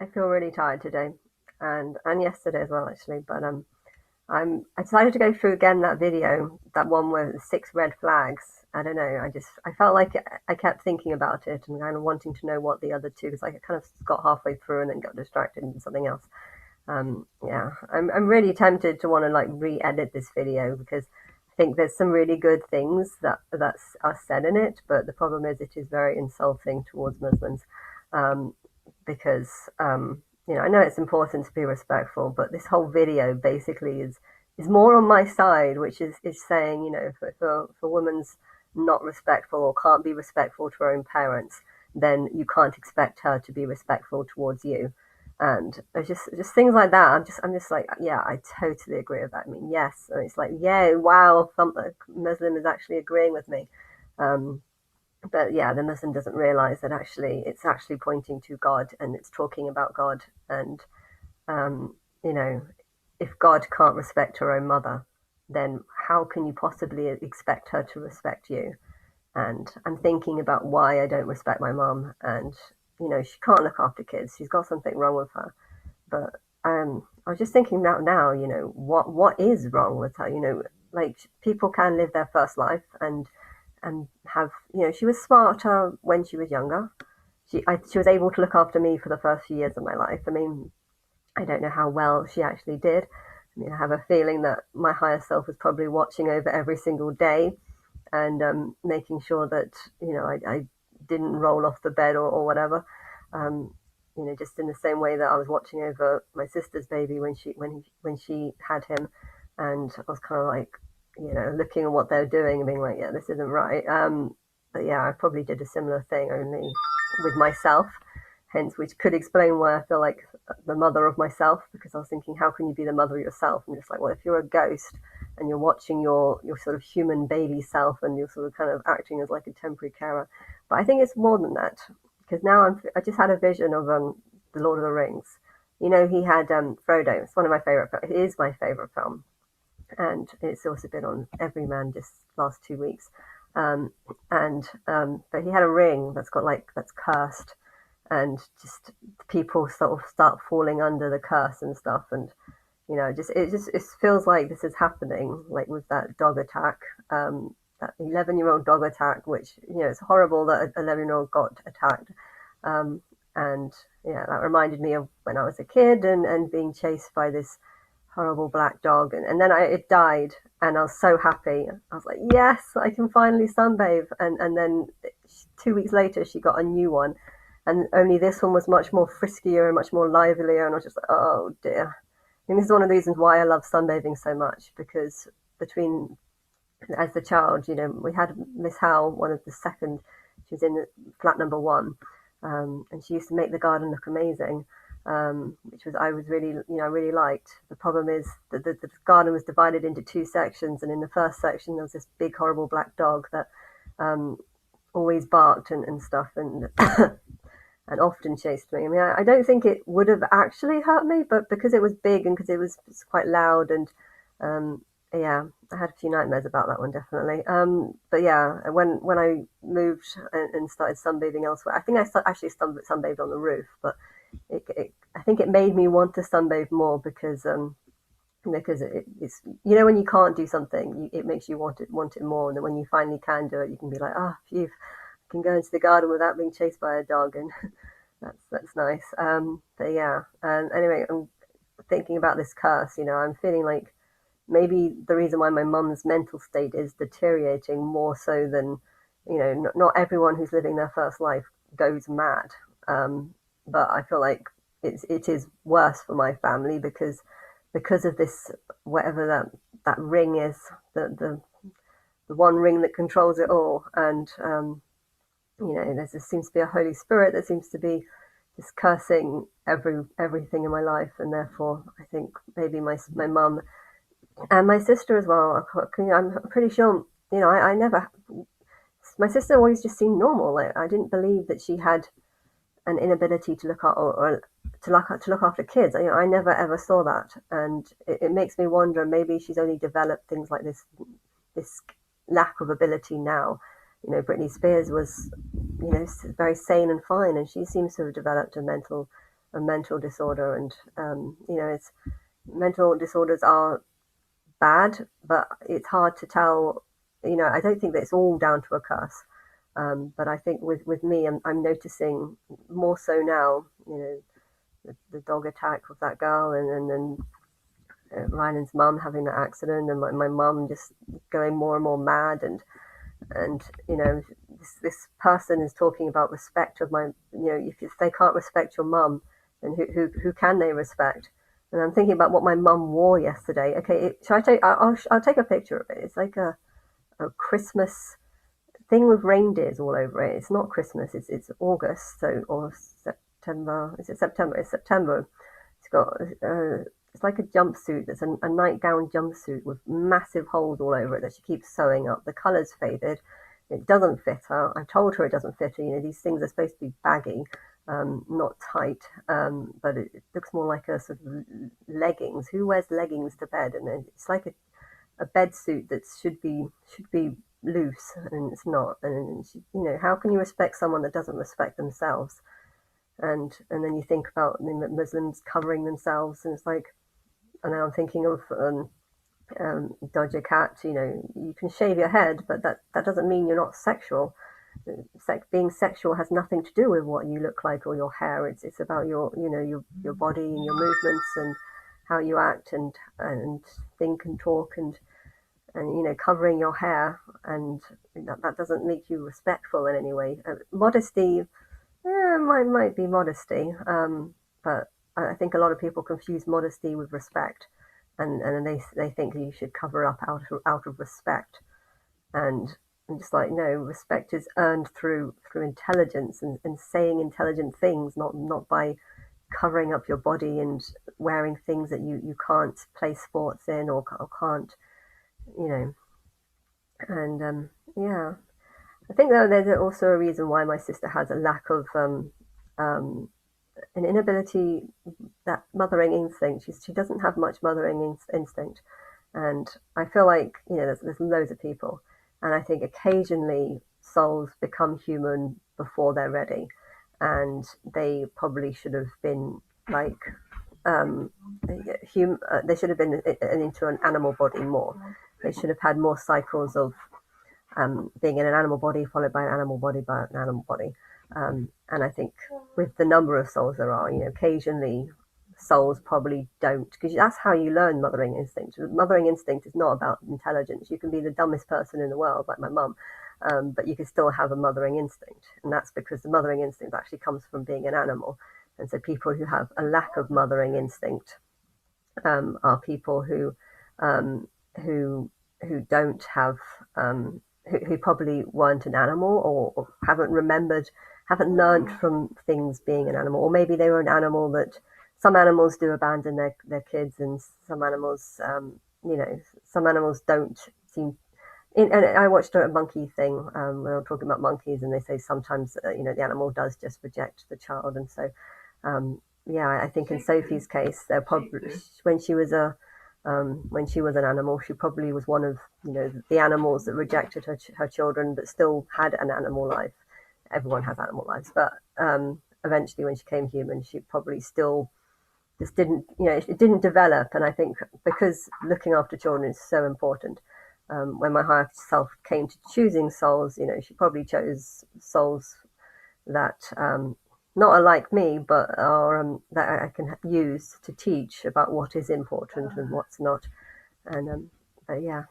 I feel really tired today, and yesterday as well actually. But I decided to go through again that video, that one with the six red flags. I don't know. I felt like I kept thinking about it and kind of wanting to know what the other two, because I kind of got halfway through and then got distracted into something else. Yeah, I'm really tempted to want to like re-edit this video because I think there's some really good things that's are said in it, but the problem is it is very insulting towards Muslims, um, because I know it's important to be respectful, but this whole video basically is more on my side, which is saying, for women's not respectful or can't be respectful to her own parents, then you can't expect her to be respectful towards you. And it's just things like that. I'm just like, yeah, I totally agree with that. I mean, yes, and it's like, yeah, wow, some Muslim is actually agreeing with me. Um, but yeah, the Muslim doesn't realize that actually it's actually pointing to God and it's talking about God. And um, you know, if God can't respect her own mother, then how can you possibly expect her to respect you? And I'm thinking about why I don't respect my mom, and she can't look after kids. She's got something wrong with her. But I was just thinking now, what is wrong with her? Like people can live their first life and have, she was smarter when she was younger. She was able to look after me for the first few years of my life. I mean, I don't know how well she actually did. I mean, I have a feeling that my higher self was probably watching over every single day and making sure that I didn't roll off the bed or whatever. Um, just in the same way that I was watching over my sister's baby when she had him, and I was kind of like, looking at what they're doing and being like, yeah, this isn't right. But yeah, I probably did a similar thing, only with myself. Hence, which could explain why I feel like the mother of myself, because I was thinking, how can you be the mother of yourself? And just like, well, if you're a ghost and you're watching your sort of human baby self and you're sort of kind of acting as like a temporary carer. But I think it's more than that, because now I just had a vision of the Lord of the Rings. He had Frodo. It's one of my favorite. It is my favorite film, and it's also been on Everyman just last 2 weeks. Um, and but he had a ring that's cursed, and just people sort of start falling under the curse and stuff, and it feels like this is happening, like with that dog attack, that 11-year-old dog attack, which it's horrible that an 11-year-old got attacked, um, and yeah, that reminded me of when I was a kid and being chased by this horrible black dog, and then it died, and I was so happy. I was like, yes, I can finally sunbathe, and then 2 weeks later she got a new one, and only this one was much more friskier and much more livelier, and I was just like, oh dear. And this is one of the reasons why I love sunbathing so much, because between as the child, we had Miss Howe, one of the second, she was in flat number one, and she used to make the garden look amazing, which was I was really, I really liked. The problem is that the garden was divided into two sections, and in the first section there was this big horrible black dog that um, always barked and stuff, and and often chased me. I mean, I don't think it would have actually hurt me, but because it was big and because it was quite loud, and um, yeah, I had a few nightmares about that one, definitely. But yeah, when I moved and started sunbathing elsewhere, I think I actually sunbathed on the roof, but I think it made me want to sunbathe more because it's when you can't do something, it makes you want it more, and then when you finally can do it, you can be like, ah, phew, I can go into the garden without being chased by a dog, and that's nice. But yeah, anyway, I'm thinking about this curse. I'm feeling like maybe the reason why my mum's mental state is deteriorating more so than not everyone who's living their first life goes mad. But I feel like it is worse for my family because of this, whatever that ring is, the one ring that controls it all. And there seems to be a Holy Spirit that seems to be just cursing everything in my life, and therefore I think maybe my mum and my sister as well. I'm pretty sure, I never. My sister always just seemed normal. Like, I didn't believe that she had an inability to look at or to look after kids. I never ever saw that, and it makes me wonder. Maybe she's only developed things like this lack of ability now. Britney Spears was, very sane and fine, and she seems to have developed a mental a mental disorder, and it's mental disorders are bad, but it's hard to tell. I don't think that it's all down to a curse, but I think with me, I'm noticing more so now. The dog attack of that girl, and then Ryan's mum having that accident, and my mum just going more and more mad, and this person is talking about respect of my, if they can't respect your mum, then who can they respect? And I'm thinking about what my mum wore yesterday. Okay, should I take? I'll take a picture of it. It's like a Christmas thing with reindeers all over it. It's not Christmas. It's August, so or September. Is it September? It's September. It's got it's like a jumpsuit. It's a nightgown jumpsuit with massive holes all over it that she keeps sewing up. The colour's faded. It doesn't fit her. I told her it doesn't fit her. These things are supposed to be baggy, not tight, but it looks more like a sort of leggings. Who wears leggings to bed? And it's like a bed suit that should be loose, and it's not. And how can you respect someone that doesn't respect themselves? And then you think about the Muslims covering themselves, and it's like, and now I'm thinking of Doja Cat. You can shave your head, but that doesn't mean you're not sexual. Being sexual has nothing to do with what you look like or your hair. It's about your body and your movements and how you act and think and talk, and covering your hair, and that doesn't make you respectful in any way. Modesty, might be modesty, but I think a lot of people confuse modesty with respect, and they think you should cover up out of respect, and I'm just like, no, respect is earned through intelligence and saying intelligent things, not by covering up your body and wearing things that you can't play sports in or can't, you know, and yeah. I think though there's also a reason why my sister has a lack of um, an inability, that mothering instinct. She doesn't have much mothering instinct, and I feel like there's loads of people, and I think occasionally souls become human before they're ready, and they probably should have been like they should have been into an animal body more. They should have had more cycles of being in an animal body followed by an animal body by an animal body. And I think with the number of souls there are, occasionally souls probably don't, because that's how you learn mothering instinct. Mothering instinct is not about intelligence. You can be the dumbest person in the world, like my mum, but you can still have a mothering instinct. And that's because the mothering instinct actually comes from being an animal. And so people who have a lack of mothering instinct are people who don't have who probably weren't an animal, or haven't learned from things being an animal, or maybe they were an animal that some animals do abandon their kids, and some animals, some animals don't seem. And I watched a monkey thing when I was talking about monkeys, and they say sometimes the animal does just reject the child, and so yeah, I think in Sophie's case, they're probably when she was an animal, she probably was one of the animals that rejected her children, but still had an animal life. Everyone has animal lives, but eventually, when she came human, she probably still just didn't, it didn't develop. And I think because looking after children is so important, when my higher self came to choosing souls, she probably chose souls that not are like me, but are that I can use to teach about what is important and what's not. And but yeah,